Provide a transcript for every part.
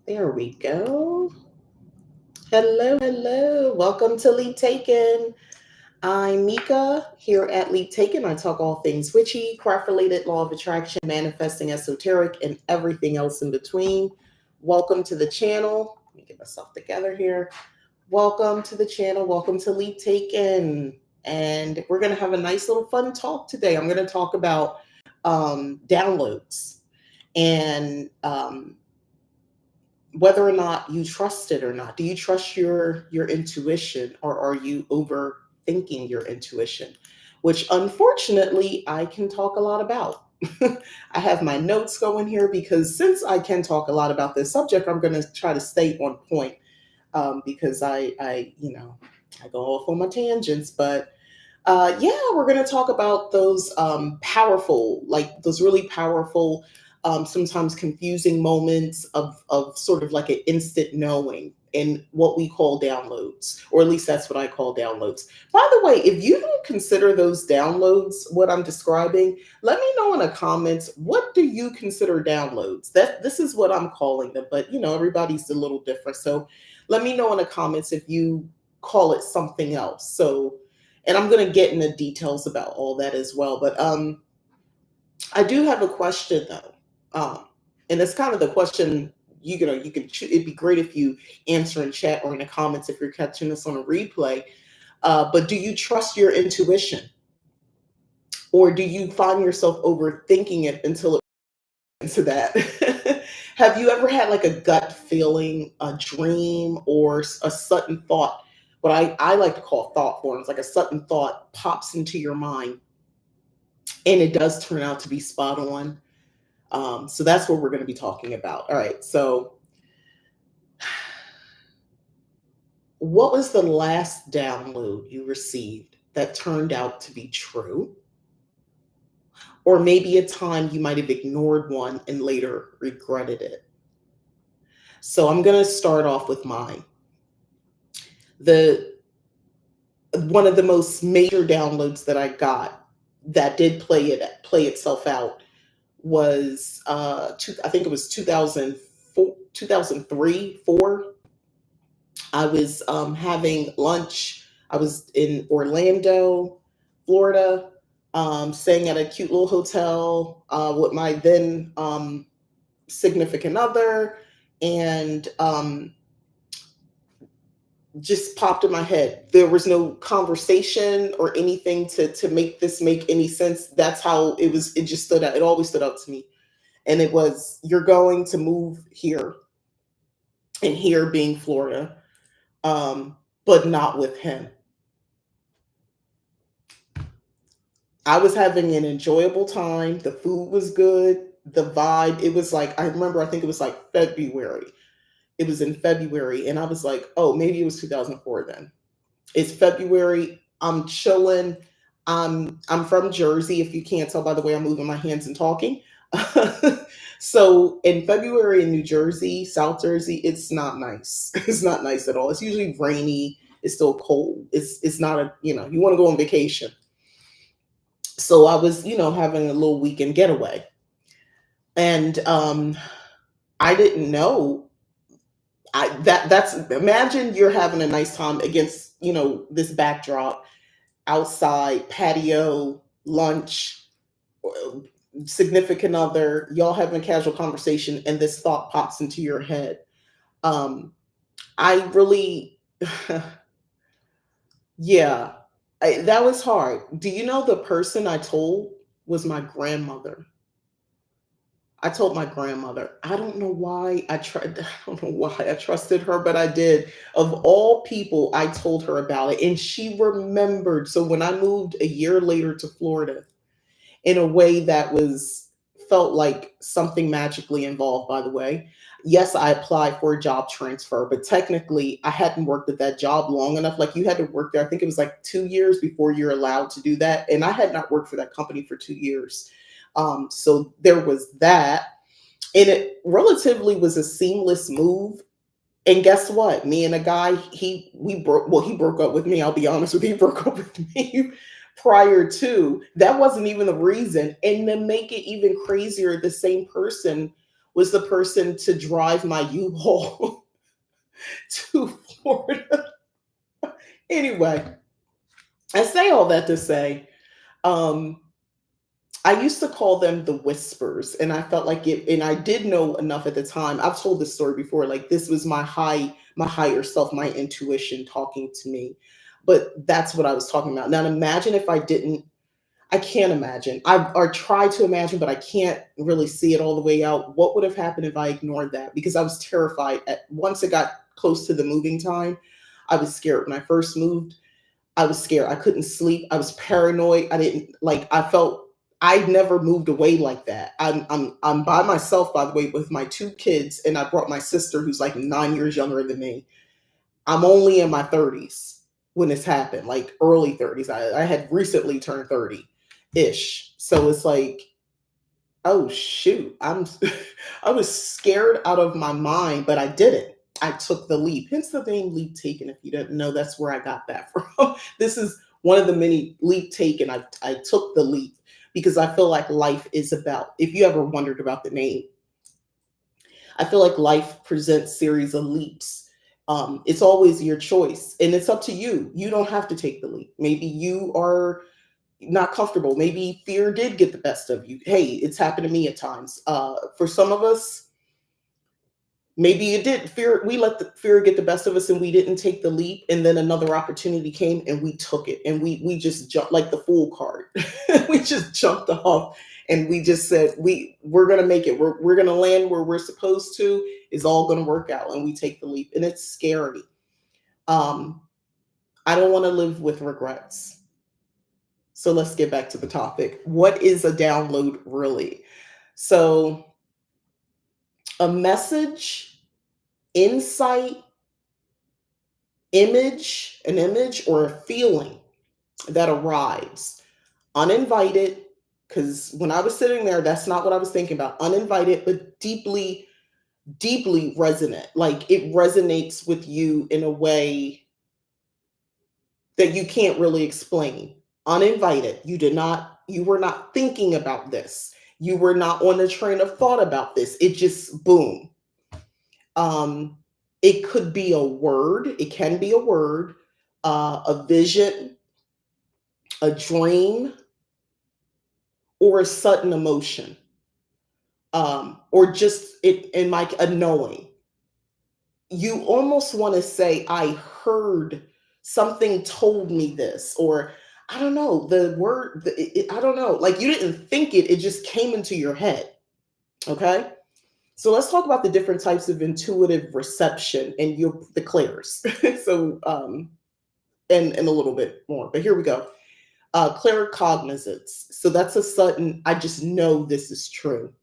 There we go. Hello, hello. Welcome to Lead Taken. I'm Mika here at Lead Taken. I talk all things witchy, craft related, law of attraction, manifesting, esoteric, and everything else in between. Welcome to the channel. Let me get myself together here. Welcome to the channel. Welcome to Lead Taken. And we're going to have a nice little fun talk today. I'm going to talk about downloads and whether or not you trust it or not. Do you trust your intuition, or are you overthinking your intuition? Which unfortunately I can talk a lot about. I have my notes going here because since I can talk a lot about this subject, I'm going to try to stay on point, because I go off on my tangents. But yeah, we're going to talk about those powerful, like those really powerful, sometimes confusing moments of sort of like an instant knowing and what we call downloads, or at least that's what I call downloads. By the way, if you don't consider those downloads what I'm describing, let me know in the comments, what do you consider downloads? That this is what I'm calling them, but everybody's a little different. So let me know in the comments if you call it something else. So, and I'm going to get into details about all that as well. But I do have a question though, and it's kind of the question. You can. It'd be great if you answer in chat or in the comments if you're catching this on a replay. But do you trust your intuition, or do you find yourself overthinking it until it into that? Have you ever had like a gut feeling, a dream, or a sudden thought? What I like to call thought forms, like a sudden thought pops into your mind and it does turn out to be spot on. So that's what we're going to be talking about. All right. So, what was the last download you received that turned out to be true? Or maybe a time you might have ignored one and later regretted it. So, I'm going to start off with mine. The One of the most major downloads that I got that did play itself out was I think it was 2004, 2003, 4. I was having lunch. I was in Orlando, Florida, staying at a cute little hotel with my then significant other, and just popped in my head. There was no conversation or anything to make this make any sense. That's how it was. It just stood out. It always stood out to me. And it was, you're going to move here, and here being Florida, but not with him. I was having an enjoyable time. The food was good. The vibe, it was like, I remember, I think it was like February. It was in February. And I was like, oh, maybe it was 2004 then. It's February. I'm chilling. I'm from Jersey, if you can't tell by the way I'm moving my hands and talking. So in February in New Jersey, South Jersey, it's not nice. It's not nice at all. It's usually rainy. It's still cold. It's not a, you want to go on vacation. So I was, having a little weekend getaway. And I didn't know. That's, imagine you're having a nice time against, this backdrop, outside, patio, lunch, significant other, y'all having a casual conversation, and this thought pops into your head. Um, I really, yeah, that was hard. Do you know the person I told was my grandmother? I told my grandmother. I don't know why I tried. I don't know why I trusted her, but I did. Of all people, I told her about it, and she remembered. So when I moved a year later to Florida, in a way that was felt like something magically involved, by the way. Yes, I applied for a job transfer, but technically I hadn't worked at that job long enough. Like, you had to work there, I think it was like 2 years before you're allowed to do that. And I had not worked for that company for 2 years. So there was that. And it relatively was a seamless move. And guess what? Me and a guy, he broke up with me. I'll be honest with you, he broke up with me prior to. That wasn't even the reason. And to make it even crazier, the same person was the person to drive my U-Haul to Florida. Anyway, I say all that to say, um, I used to call them the whispers, and I felt like it, and I did know enough at the time. I've told this story before, like this was my higher self, my intuition talking to me. But that's what I was talking about. Now imagine if I didn't, I can't imagine. I or try to imagine, but I can't really see it all the way out. What would have happened if I ignored that? Because I was terrified. Once it got close to the moving time, I was scared. When I first moved, I was scared. I couldn't sleep. I was paranoid. I didn't like. I felt I never moved away like that. I'm by myself, by the way, with my two kids, and I brought my sister, who's like 9 years younger than me. I'm only in my 30s when this happened, like early 30s. I had recently turned 30 ish. So it's like, oh shoot, I was scared out of my mind, but I did it. I took the leap. Hence the name Leap Taken. If you didn't know, that's where I got that from. This is one of the many leap taken. I took the leap because I feel like life is about, if you ever wondered about the name, I feel like life presents series of leaps. It's always your choice, and it's up to you. You don't have to take the leap. Maybe you are not comfortable. Maybe fear did get the best of you. Hey, it's happened to me at times. For some of us, maybe it did. Fear, we let the fear get the best of us, and we didn't take the leap. And then another opportunity came, and we took it, and we just jumped like the fool card. We just jumped off, and we just said we're gonna make it. We're gonna land where we're supposed to. It's all gonna work out, and we take the leap, and it's scary. Um, I don't want to live with regrets. So let's get back to the topic. What is a download really? So, a message, insight, an image, or a feeling that arrives uninvited. Because when I was sitting there, that's not what I was thinking about. Uninvited, but deeply, deeply resonant. Like it resonates with you in a way that you can't really explain. Uninvited. You were not thinking about this. You were not on a train of thought about this. It just boom. Um, it could be a word, it can be a word, a vision, a dream, or a sudden emotion. Or just it in like a knowing. You almost want to say, I heard something told me this, or I don't know, the word, I don't know, like you didn't think it, it just came into your head. Okay. So let's talk about the different types of intuitive reception and the clairs. So, and a little bit more, but here we go. Claircognizance. So that's a sudden, I just know this is true.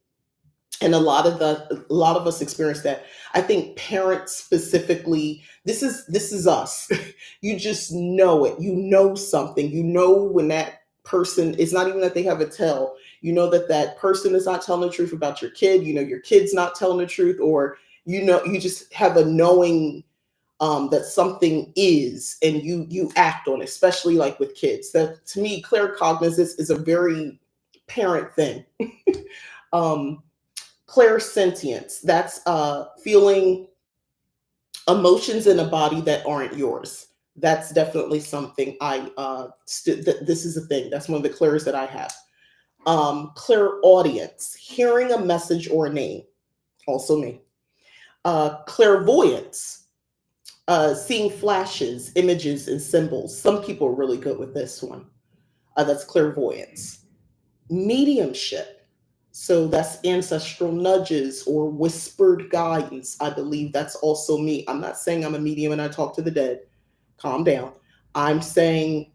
And a lot of us experience that. I think parents specifically, this is us. You just know it. You know something. You know when that person, it's not even that they have a tell. You know that that person is not telling the truth about your kid. You know your kid's not telling the truth, or you know you just have a knowing, that something is, and you act on it, especially like with kids. That to me, claircognizance is a very parent thing. um, Clairsentience, that's feeling emotions in a body that aren't yours. That's definitely something this is a thing. That's one of the clairs that I have. Clairaudience, hearing a message or a name, also me. Clairvoyance, seeing flashes, images, and symbols. Some people are really good with this one. That's clairvoyance. Mediumship. So that's ancestral nudges or whispered guidance. I believe that's also me. I'm not saying I'm a medium and I talk to the dead. Calm down. I'm saying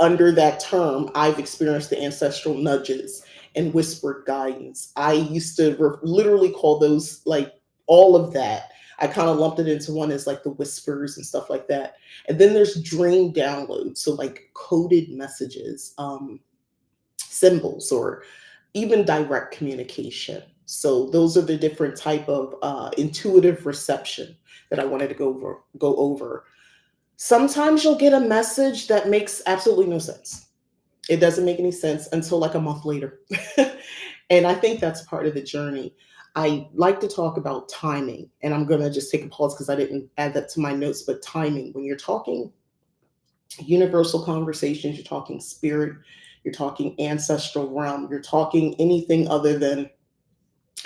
under that term, I've experienced the ancestral nudges and whispered guidance. I used to literally call those like all of that. I kind of lumped it into one as like the whispers and stuff like that. And then there's dream downloads. So like coded messages, symbols, or even direct communication. So those are the different type of intuitive reception that I wanted to go over. Sometimes you'll get a message that makes absolutely no sense. It doesn't make any sense until like a month later. And I think that's part of the journey. I like to talk about timing, and I'm going to just take a pause because I didn't add that to my notes. But timing, when you're talking universal conversations, you're talking spirit, you're talking ancestral realm, you're talking anything other than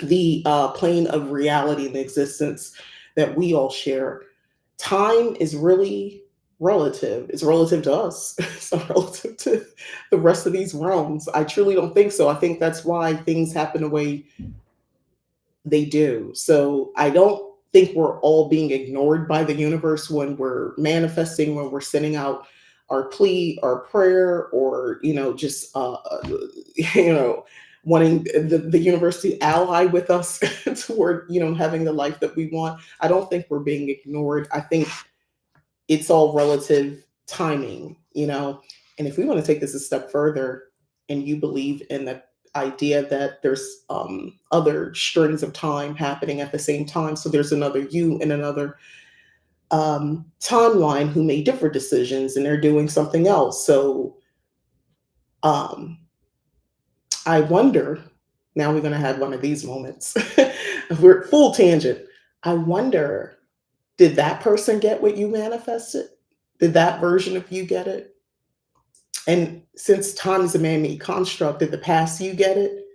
the plane of reality and existence that we all share. Time is really relative. It's relative to us. It's not relative to the rest of these realms. I truly don't think so. I think that's why things happen the way they do. So I don't think we're all being ignored by the universe when we're manifesting, when we're sending out our plea, our prayer, or just you know, wanting the universe to ally with us toward having the life that we want. I don't think we're being ignored. I think it's all relative timing. And if we want to take this a step further, and you believe in the idea that there's other strings of time happening at the same time, so there's another you in another timeline who made different decisions and they're doing something else. So um, I wonder, now we're going to have one of these moments. We're full tangent. I wonder, did that person get what you manifested? Did that version of you get it? And since time is a man-made construct, did the past you get it?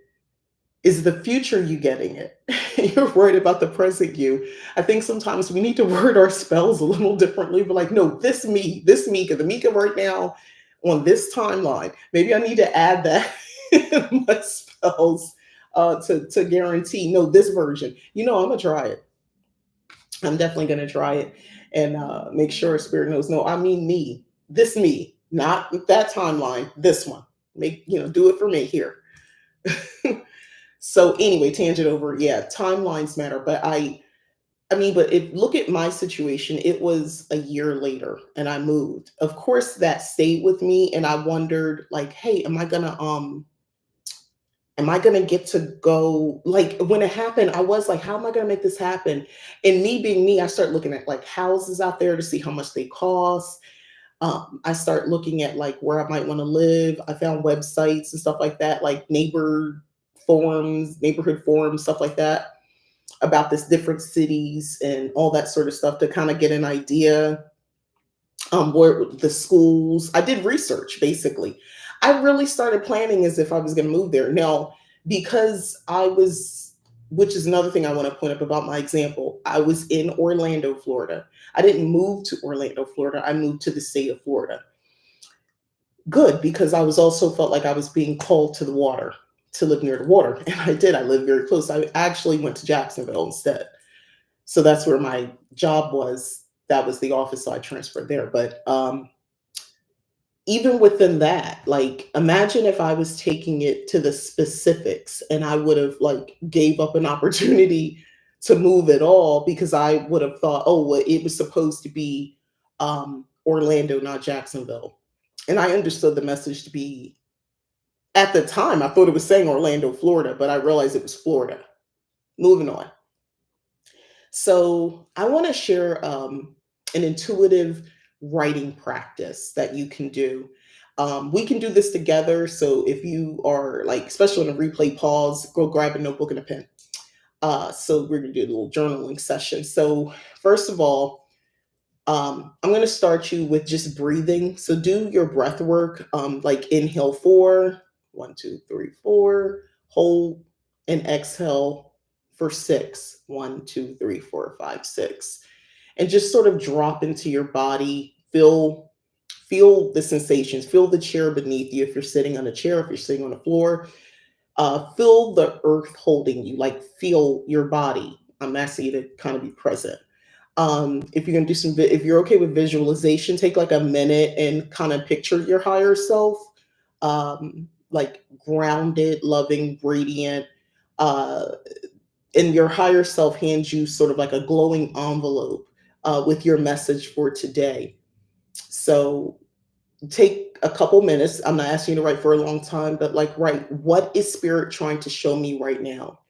Is the future you getting it? You're worried about the present you. I think sometimes we need to word our spells a little differently, but like, no, this Mika, the Mika right now on this timeline. Maybe I need to add that in my spells to guarantee, no, this version. I'm gonna try it. I'm definitely gonna try it and make sure Spirit knows, no, I mean me, not that timeline, this one. Do it for me here. So anyway, tangent over. Yeah, timelines matter, but but if look at my situation, it was a year later and I moved. Of course, that stayed with me, and I wondered, like, hey, am I gonna get to go? Like when it happened, I was like, how am I gonna make this happen? And me being me, I start looking at like houses out there to see how much they cost. I start looking at like where I might want to live. I found websites and stuff like that, like neighborhood forums, stuff like that, about this different cities and all that sort of stuff to kind of get an idea. Where the schools, I did research basically. I really started planning as if I was going to move there. Now, because which is another thing I want to point up about my example, I was in Orlando, Florida. I didn't move to Orlando, Florida. I moved to the state of Florida. Good, because I was also felt like I was being called to the water, to live near the water. And I did. I lived very close. I actually went to Jacksonville instead. So that's where my job was. That was the office, so I transferred there. But even within that, like imagine if I was taking it to the specifics and I would have like gave up an opportunity to move at all because I would have thought, oh, well, it was supposed to be Orlando, not Jacksonville. And I understood the message to be, at the time, I thought it was saying Orlando, Florida, but I realized it was Florida. Moving on. So I want to share an intuitive writing practice that you can do. We can do this together. So if you are like, especially on a replay, pause, go grab a notebook and a pen. So we're going to do a little journaling session. So first of all, I'm going to start you with just breathing. So do your breath work, like inhale 4, 1, 2, 3, 4, hold and exhale for 6, 1, 2, 3, 4, 5, 6, and just sort of drop into your body. Feel the sensations. Feel the chair beneath you. If you're sitting on a chair, if you're sitting on the floor, feel the earth holding you. Like feel your body. I'm asking you to kind of be present. If you're gonna do if you're okay with visualization, take like a minute and kind of picture your higher self, like grounded, loving, radiant, uh, and your higher self hands you sort of like a glowing envelope with your message for today. So take a couple minutes. I'm not asking you to write for a long time, but like write, what is spirit trying to show me right now?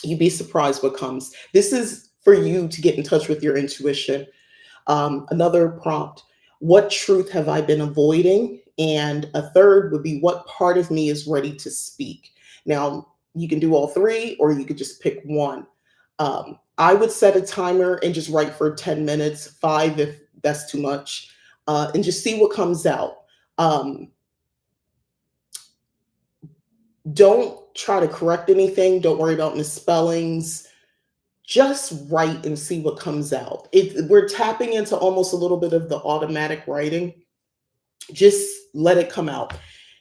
You'd be surprised what comes. This is for you to get in touch with your intuition. Another prompt, what truth have I been avoiding? And a third would be, what part of me is ready to speak? Now, You can do all three, or you could just pick one. I would set a timer and just write for 10 minutes, five if that's too much, and just see what comes out. Um, don't try to correct anything. Don't worry about misspellings. Just write and see what comes out. We're tapping into almost a little bit of the automatic writing. Just let it come out.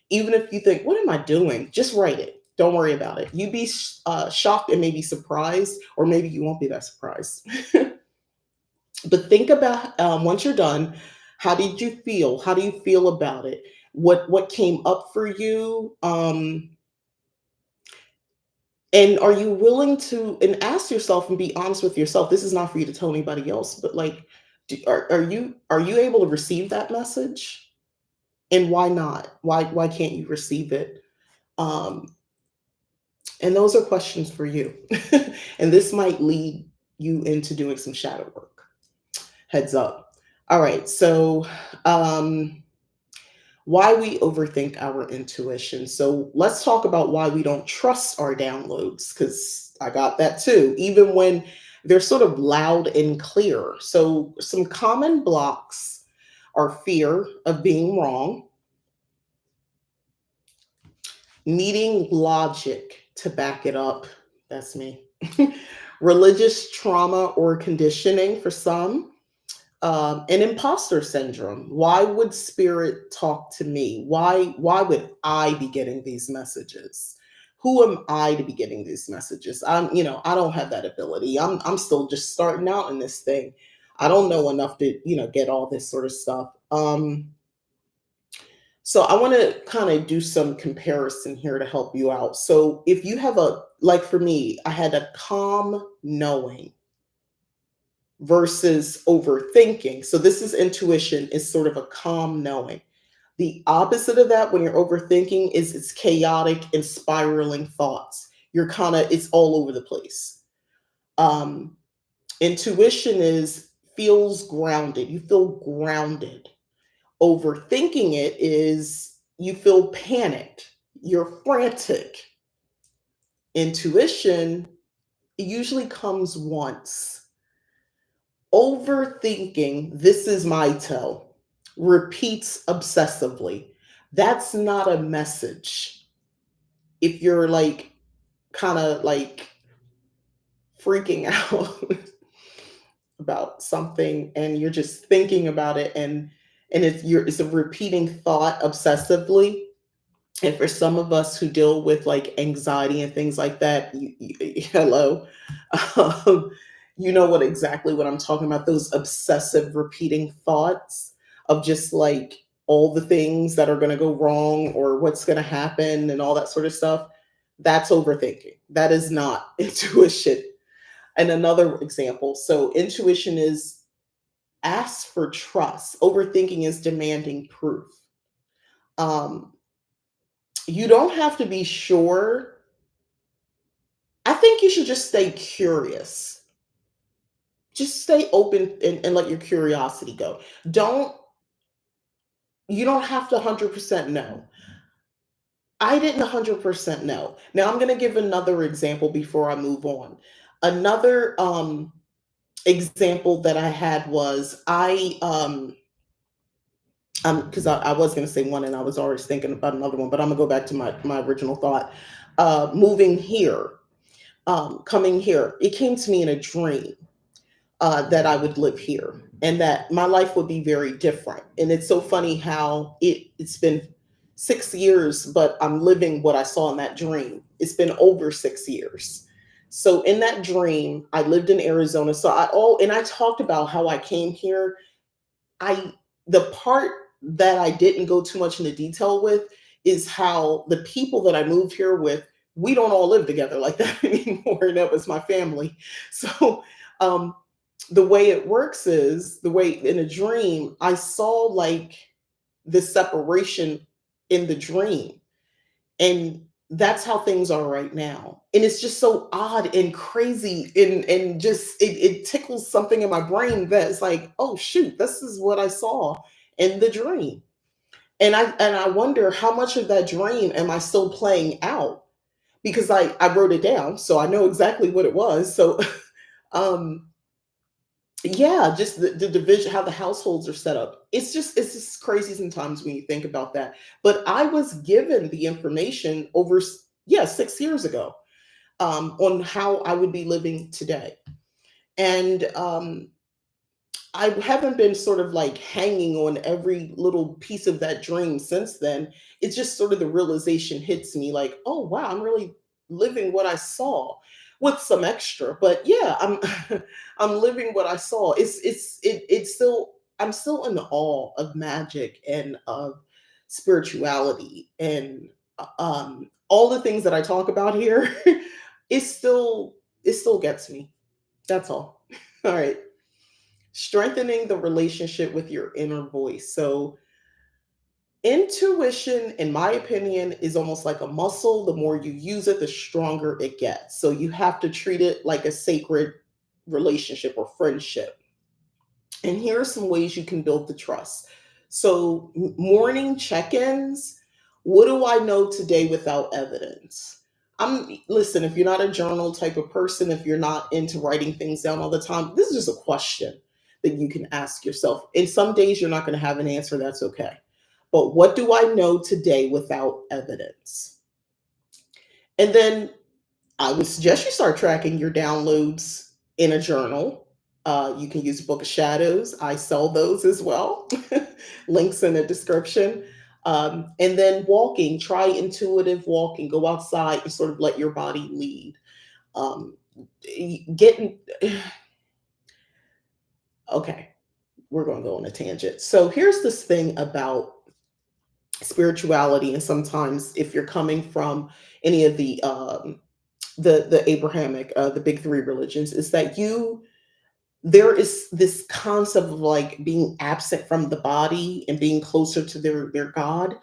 Even if you think, what am I doing? Just write it. Don't worry about it. You'd be shocked and maybe surprised, or maybe you won't be that surprised. But think about, once you're done, how did you feel? How do you feel about it? What came up for you? And are you willing to, and ask yourself and be honest with yourself? This is not for you to tell anybody else, but like, are you able to receive that message? And why not? Why can't you receive it? Um, and those are questions for you. And this might lead you into doing some shadow work. Heads up. All right. So, why we overthink our intuition. So, let's talk about why we don't trust our downloads, because I got that too, even when they're sort of loud and clear. So, some common blocks are fear of being wrong, needing logic to back it up. That's me. Religious trauma or conditioning for some, and imposter syndrome. Why would spirit talk to me? Why would I be getting these messages? Who am I to be getting these messages? I don't have that ability. I'm still just starting out in this thing. I don't know enough to, get all this sort of stuff. So I want to kind of do some comparison here to help you out. So if you have like for me, I had a calm knowing versus overthinking. So this is intuition, is sort of a calm knowing. The opposite of that, when you're overthinking, is it's chaotic and spiraling thoughts. It's all over the place. Um, Intuition feels grounded. You feel grounded. Overthinking it is you feel panicked, you're frantic. Intuition usually comes once. Overthinking, this is my tell, repeats obsessively. That's not a message. If you're like kind of like freaking out about something and you're just thinking about it, and it's a repeating thought obsessively. And for some of us who deal with like anxiety and things like that, hello, um, you know what I'm talking about. Those obsessive repeating thoughts of just like all the things that are going to go wrong or what's going to happen and all that sort of stuff. That's overthinking. That is not intuition. And another example. So intuition is ask for trust. Overthinking is demanding proof. Um, you don't have to be sure. I think you should just stay curious. Just stay open, and let your curiosity go. Don't You don't have to 100% know. I didn't 100% know. Now I'm going to give another example before I move on. Another example that I had was because I was going to say one and I was already thinking about another one, but I'm gonna go back to my original thought. Moving here, coming here, it came to me in a dream that I would live here and that my life would be very different. And it's so funny how it's been 6 years, but I'm living what I saw in that dream. It's been over 6 years. So in that dream, I lived in Arizona. And I talked about how I came here. I The part that I didn't go too much into detail with is how the people that I moved here with, we don't all live together like that anymore. And that was my family. So um, the way it works is the way in a dream, I saw like this separation in the dream. And that's how things are right now. And it's just so odd and crazy, and just it tickles something in my brain that's like, oh shoot, this is what I saw in the dream. And I wonder how much of that dream am I still playing out? because I wrote it down, so I know exactly what it was. So um yeah, just the division, how the households are set up. It's just crazy sometimes when you think about that. But I was given the information over, yeah, 6 years ago, on how I would be living today. And I haven't been sort of like hanging on every little piece of that dream since then. It's just sort of the realization hits me like, oh wow, I'm really living what I saw with some extra. But yeah, I'm I'm living what I saw. It's still, I'm still in awe of magic and of spirituality and all the things that I talk about here. it still it still gets me. That's all. All right. Strengthening the relationship with your inner voice. So, intuition, in my opinion, is almost like a muscle. The more you use it, the stronger it gets. So, you have to treat it like a sacred relationship or friendship. And here are some ways you can build the trust. So, morning check ins. What do I know today without evidence? Listen, if you're not a journal type of person, if you're not into writing things down all the time, this is just a question that you can ask yourself. And some days you're not going to have an answer, that's okay. But what do I know today without evidence? And then I would suggest you start tracking your downloads in a journal. You can use Book of Shadows. I sell those as well. Links in the description. And then walking, try intuitive walking. Go outside and sort of let your body lead. Um, getting okay, we're going to go on a tangent. So here's this thing about spirituality, and sometimes if you're coming from any of the Abrahamic, the big three religions, is that there is this concept of like being absent from the body and being closer to their God.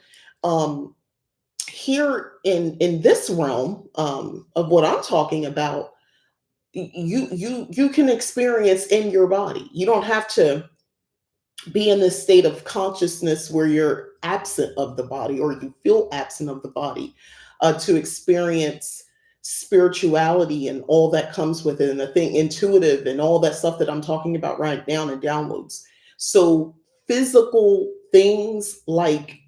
Um, Here in this realm, of what I'm talking about, you can experience in your body. You don't have to be in this state of consciousness where you're absent of the body or you feel absent of the body, to experience spirituality and all that comes with it, and the thing intuitive and all that stuff that I'm talking about right now in downloads. So physical things like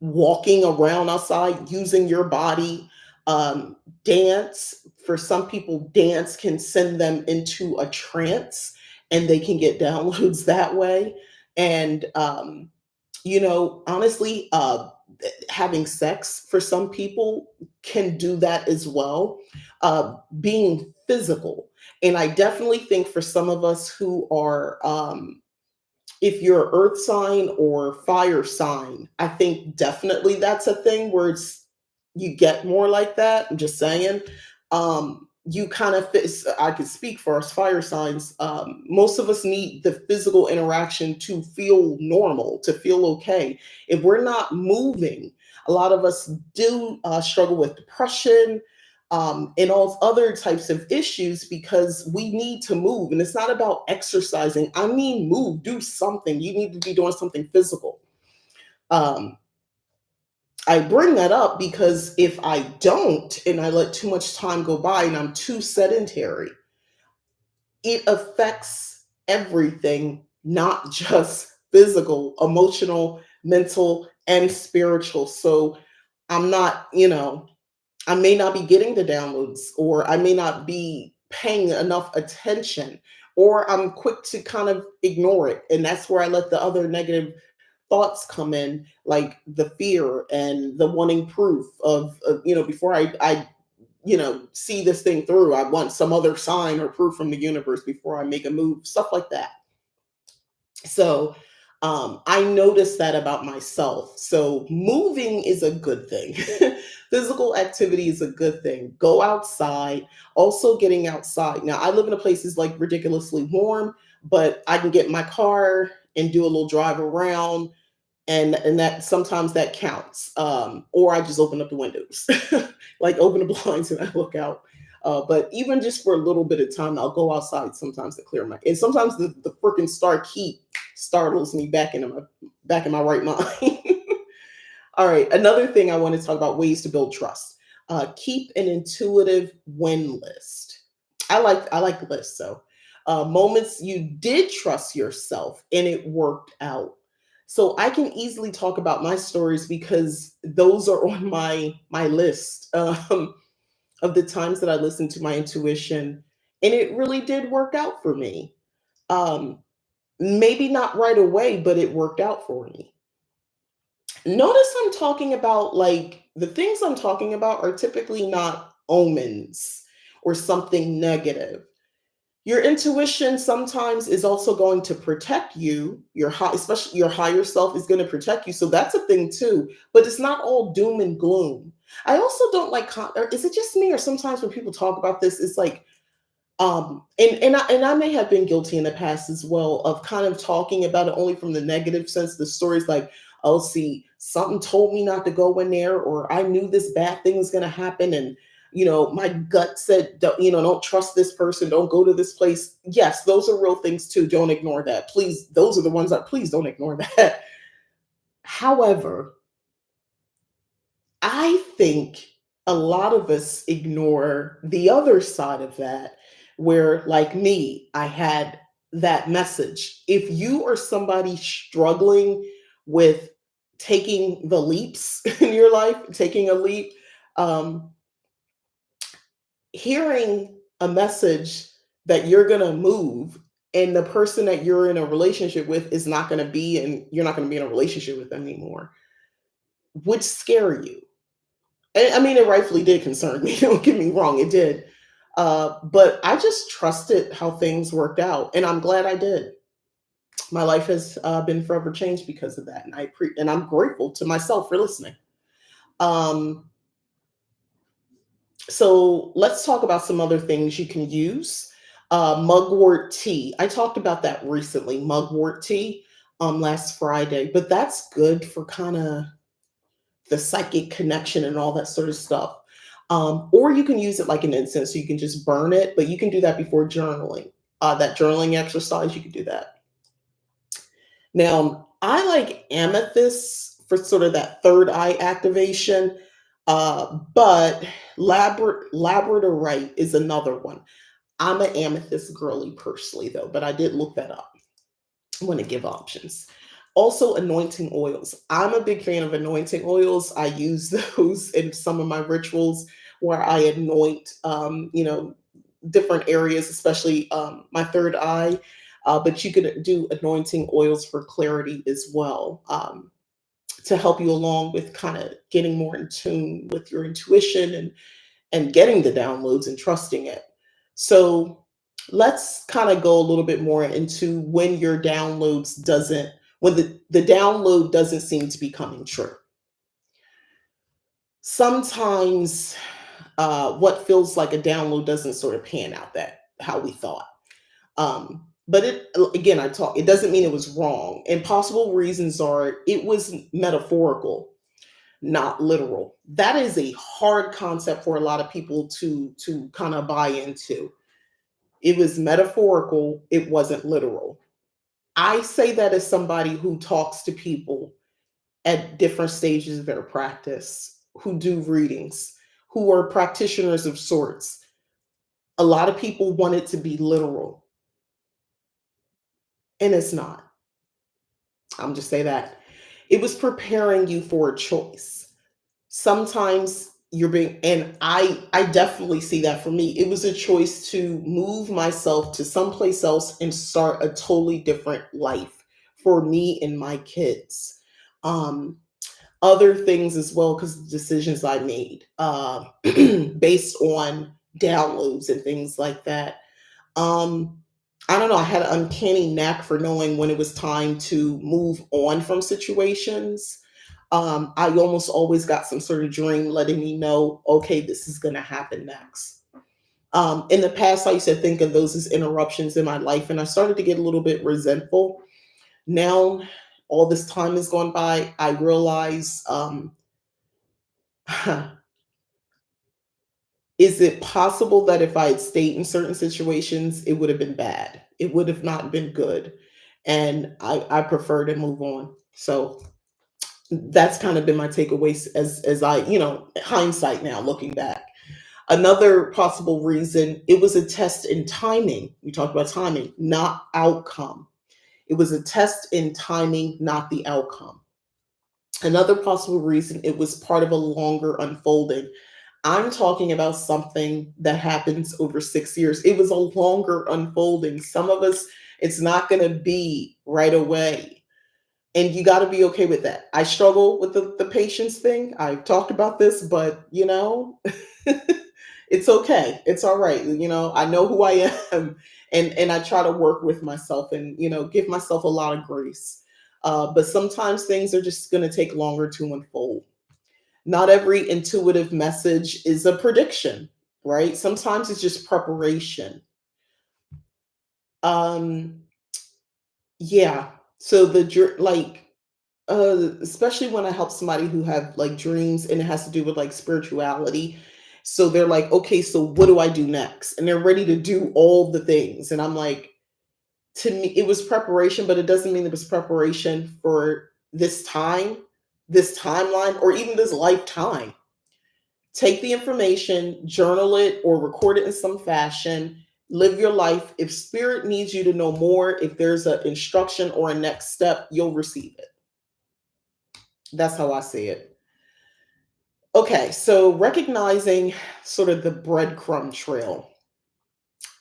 walking around outside, using your body, um, dance. For some people, dance can send them into a trance and they can get downloads that way. And, honestly, having sex for some people can do that as well, being physical. And I definitely think for some of us who are, if you're earth sign or fire sign, I think definitely that's a thing where you get more like that. I'm just saying. You kind of fit, I could speak for us fire signs. Most of us need the physical interaction to feel normal, to feel okay. If we're not moving, a lot of us do struggle with depression, and all other types of issues because we need to move. And it's not about exercising. I mean, move, do something. You need to be doing something physical. Um, I bring that up because if I don't and I let too much time go by and I'm too sedentary, it affects everything, not just physical, emotional, mental, and spiritual. So I'm not, I may not be getting the downloads, or I may not be paying enough attention, or I'm quick to kind of ignore it. And that's where I let the other negative thoughts come in, like the fear and the wanting proof before I see this thing through, I want some other sign or proof from the universe before I make a move, stuff like that. So I noticed that about myself. So moving is a good thing. Physical activity is a good thing. Go outside. Also, getting outside. Now, I live in a place that's like ridiculously warm, but I can get in my car and do a little drive around, and that sometimes that counts. Or I just open up the windows, like open the blinds and I look out. But even just for a little bit of time, I'll go outside sometimes to clear my. And sometimes the freaking stark heat startles me back in my right mind. All right, another thing I want to talk about, ways to build trust. Keep an intuitive win list. I like lists. So moments you did trust yourself and it worked out. So I can easily talk about my stories because those are on my list of the times that I listened to my intuition, and it really did work out for me. Um, Maybe not right away, but it worked out for me. Notice I'm talking about, like, the things I'm talking about are typically not omens or something negative. Your intuition sometimes is also going to protect you. Your high, especially your higher self, is going to protect you. So that's a thing too. But it's not all doom and gloom. I also don't like. Or is it just me, or sometimes when people talk about this, it's like, and I may have been guilty in the past as well of kind of talking about it only from the negative sense. The stories like, oh, see, something told me not to go in there, or I knew this bad thing was going to happen, and my gut said, don't trust this person, don't go to this place. Yes, those are real things too. Don't ignore that, please. Those are the ones that, please don't ignore that. However, I think a lot of us ignore the other side of that, where, like me, I had that message. If you are somebody struggling with taking the leaps in your life, taking a leap, um, hearing a message that you're going to move and the person that you're in a relationship with is not going to be, and you're not going to be in a relationship with them anymore, would scare you. I mean, it rightfully did concern me. Don't get me wrong, it did. But I just trusted how things worked out, and I'm glad I did. My life has been forever changed because of that, and and I'm grateful to myself for listening. Um, so let's talk about some other things you can use. Mugwort tea. I talked about that recently. Mugwort tea, last Friday, but that's good for kind of the psychic connection and all that sort of stuff. Or you can use it like an incense, so you can just burn it, but you can do that before journaling. That journaling exercise, you can do that. Now, I like amethyst for sort of that third eye activation, but labradorite is another one. I'm an amethyst girly personally, though, but I did look that up. I want to give options. Also, anointing oils. I'm a big fan of anointing oils. I use those in some of my rituals where I anoint, different areas, especially my third eye. But you could do anointing oils for clarity as well, to help you along with kind of getting more in tune with your intuition and getting the downloads and trusting it. So let's kind of go a little bit more into when the download doesn't seem to be coming true. Sometimes what feels like a download doesn't sort of pan out that how we thought. But it doesn't mean it was wrong. And possible reasons are it was metaphorical, not literal. That is a hard concept for a lot of people to kind of buy into. It was metaphorical, it wasn't literal. I say that as somebody who talks to people at different stages of their practice, who do readings, who are practitioners of sorts. A lot of people want it to be literal, and it's not. I'm just say that. It was preparing you for a choice. Sometimes you're being, and I definitely see that for me. It was a choice to move myself to someplace else and start a totally different life for me and my kids. Um, Other things as well, because the decisions I made, based on downloads and things like that. Um, I don't know. I had an uncanny knack for knowing when it was time to move on from situations. I almost always got some sort of dream letting me know, okay, this is going to happen next. In the past, I used to think of those as interruptions in my life, and I started to get a little bit resentful. Now, all this time has gone by, I realize, is it possible that if I had stayed in certain situations, it would have been bad? It would have not been good. And I prefer to move on. So That's kind of been my takeaways as I, hindsight now looking back. Another possible reason, it was a test in timing. We talked about timing, not outcome. It was a test in timing, not the outcome. Another possible reason, it was part of a longer unfolding. I'm talking about something that happens over 6 years. It was a longer unfolding. Some of us, it's not going to be right away. And you got to be okay with that. I struggle with the patience thing. I've talked about this, but it's okay. It's all right. I know who I am, and I try to work with myself and give myself a lot of grace. But sometimes things are just going to take longer to unfold. Not every intuitive message is a prediction, right? Sometimes it's just preparation. Um, yeah. So especially when I help somebody who have like dreams and it has to do with like spirituality. So they're like, okay, so what do I do next? And they're ready to do all the things. And I'm like, to me, it was preparation, but it doesn't mean it was preparation for this time, this timeline, or even this lifetime. Take the information, journal it, or record it in some fashion. Live your life. If spirit needs you to know more, if there's an instruction or a next step, you'll receive it. That's how I see it. Okay, so recognizing sort of the breadcrumb trail,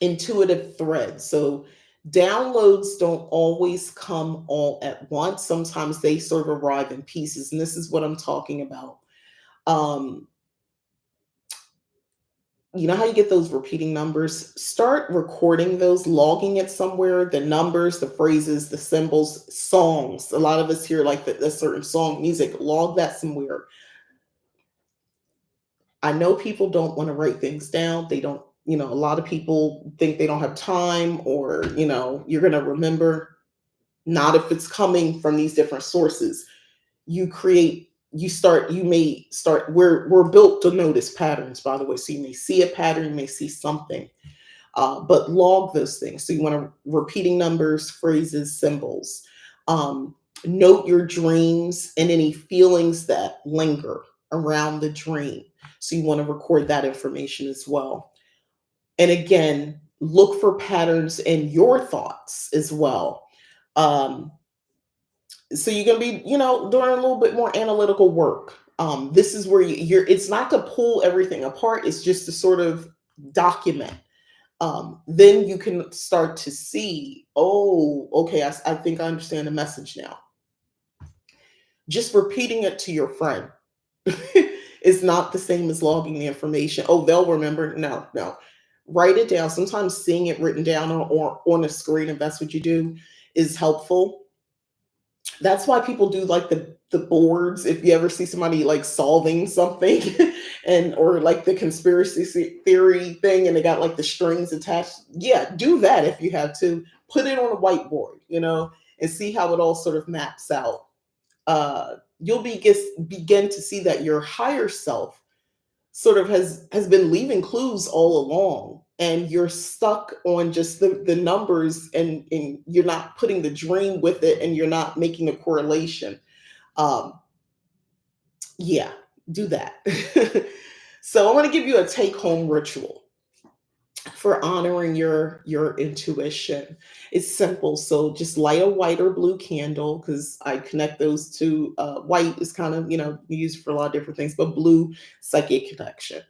intuitive threads. So downloads don't always come all at once. Sometimes they sort of arrive in pieces, and this is what I'm talking about. Um, you know how you get those repeating numbers? Start recording those, logging it somewhere, the numbers, the phrases, the symbols, songs. A lot of us hear like the certain song music, log that somewhere. I know people don't want to write things down. They don't, a lot of people think they don't have time, or, you're going to remember. Not if it's coming from these different sources. You may start, we're built to notice patterns, by the way. So you may see a pattern, you may see something, but log those things. So you want to repeating numbers, phrases, symbols. Note your dreams and any feelings that linger around the dream. So you want to record that information as well. And again, look for patterns in your thoughts as well. Um, so you're going to be, doing a little bit more analytical work. This is where it's not to pull everything apart, it's just to sort of document. Then you can start to see, oh, okay, I think I understand the message now. Just repeating it to your friend is not the same as logging the information. Oh, they'll remember. No, no. Write it down. Sometimes seeing it written down or on a screen, if that's what you do, is helpful. That's why people do like the boards. If you ever see somebody like solving something and or like the conspiracy theory thing and they got like the strings attached, yeah, do that if you have to. Put it on a whiteboard, and see how it all sort of maps out. You'll begin to see that your higher self sort of has been leaving clues all along, and you're stuck on just the numbers, and you're not putting the dream with it, and you're not making a correlation. um yeah, do that. So I want to give you a take home ritual for honoring your intuition. It's simple. So just light a white or blue candle, because I connect those to, white is kind of used for a lot of different things, but blue, psychic connection.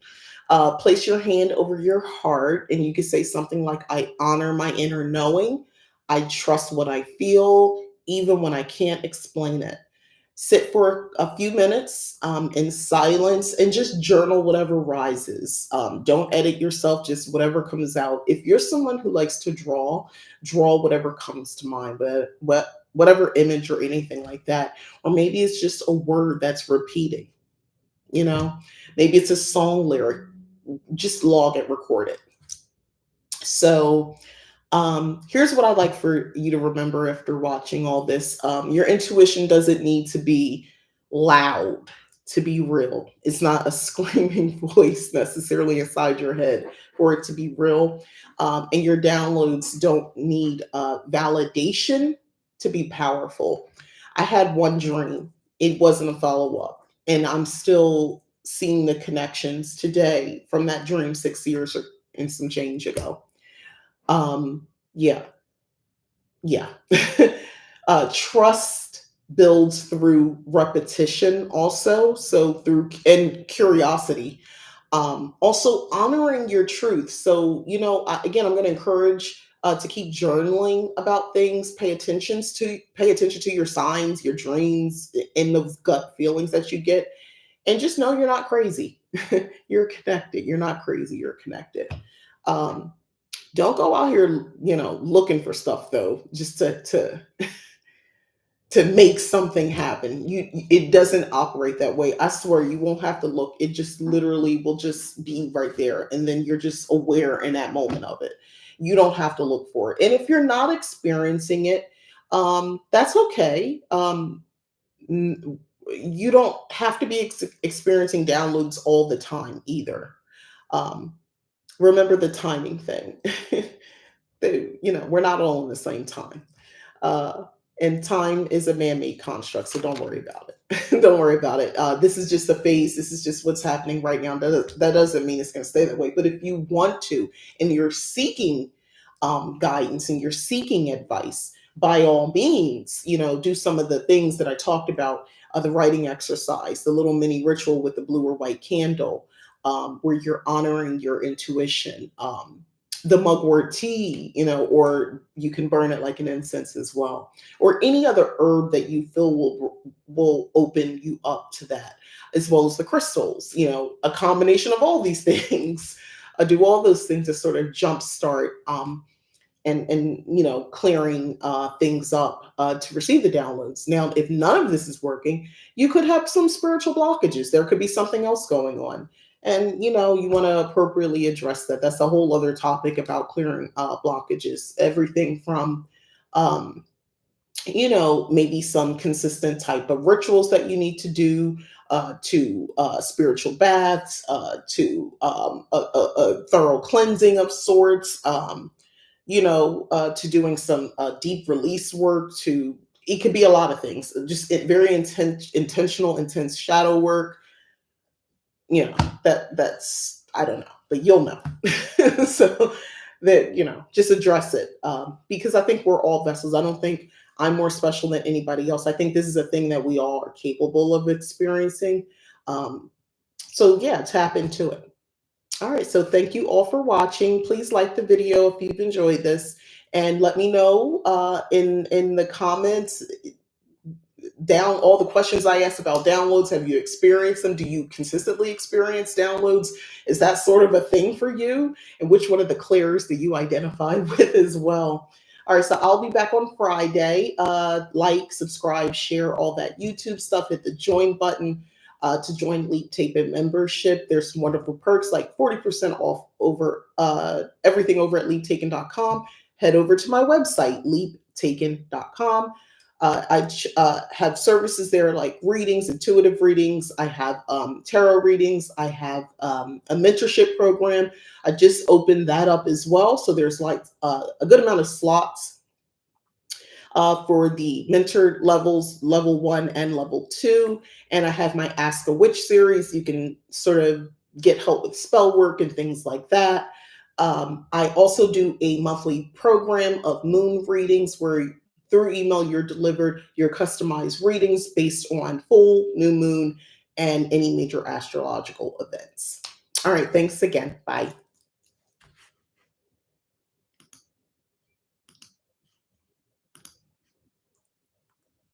Place your hand over your heart, and you can say something like, I honor my inner knowing. I trust what I feel, even when I can't explain it. Sit for a few minutes, in silence, and just journal whatever rises. Don't edit yourself, just whatever comes out. If you're someone who likes to draw whatever comes to mind, but whatever image or anything like that. Or maybe it's just a word that's repeating, you know, maybe it's a song lyric. Just log it, record it. So here's what I'd like for you to remember after watching all this. Your intuition doesn't need to be loud to be real. It's not a screaming voice necessarily inside your head for it to be real. And your downloads don't need validation to be powerful. I had one dream. It wasn't a follow-up. And I'm still seeing the connections today from that dream 6 years and some change ago. Yeah, yeah. Trust builds through repetition also. So through and curiosity. Also honoring your truth. So, again, I'm going to encourage to keep journaling about things. Pay attention to your signs, your dreams, and those gut feelings that you get, and just know you're not crazy. You're connected. You're not crazy. You're connected. Um, don't go out here, looking for stuff though, just to make something happen. It doesn't operate that way. I swear you won't have to look. It just literally will just be right there. And then you're just aware in that moment of it. You don't have to look for it. And if you're not experiencing it, that's okay. You don't have to be experiencing downloads all the time either. Um, Remember the timing thing. We're not all in the same time. Uh, and time is a man-made construct, so don't worry about it. Don't worry about it. This is just a phase. This is just what's happening right now. That doesn't mean it's going to stay that way. But if you want to, and you're seeking guidance and you're seeking advice, by all means, do some of the things that I talked about, the writing exercise, the little mini ritual with the blue or white candle, where you're honoring your intuition. The mugwort tea, or you can burn it like an incense as well, or any other herb that you feel will open you up to that, as well as the crystals, a combination of all these things. Do all those things to sort of jumpstart and clearing things up to receive the downloads. Now, if none of this is working, you could have some spiritual blockages. There could be something else going on. And you want to appropriately address that. That's a whole other topic about clearing blockages. Everything from maybe some consistent type of rituals that you need to do, to spiritual baths, to a thorough cleansing of sorts, to doing some deep release work. It could be a lot of things. Just very intentional, intense shadow work. That's, I don't know, but you'll know. So that, just address it, because I think we're all vessels. I don't think I'm more special than anybody else. I think this is a thing that we all are capable of experiencing. So yeah, tap into it. All right, so thank you all for watching. Please like the video if you've enjoyed this, and let me know in the comments down all the questions I asked about downloads. Have you experienced them? Do you consistently experience downloads? Is that sort of a thing for you? And which one of the clairs do you identify with as well? All right, so I'll be back on Friday. Like, subscribe, share, all that YouTube stuff. Hit the join button to join Leap Taping membership. There's some wonderful perks like 40% off over everything over at leaptaken.com. Head over to my website, leaptaken.com. I have services there like readings, intuitive readings. I have tarot readings. I have a mentorship program. I just opened that up as well. So there's like a good amount of slots for the mentor levels, level 1 and level 2. And I have my Ask a Witch series. You can sort of get help with spell work and things like that. I also do a monthly program of moon readings where through email you're delivered your customized readings based on full, new moon, and any major astrological events. All right, thanks again. Bye.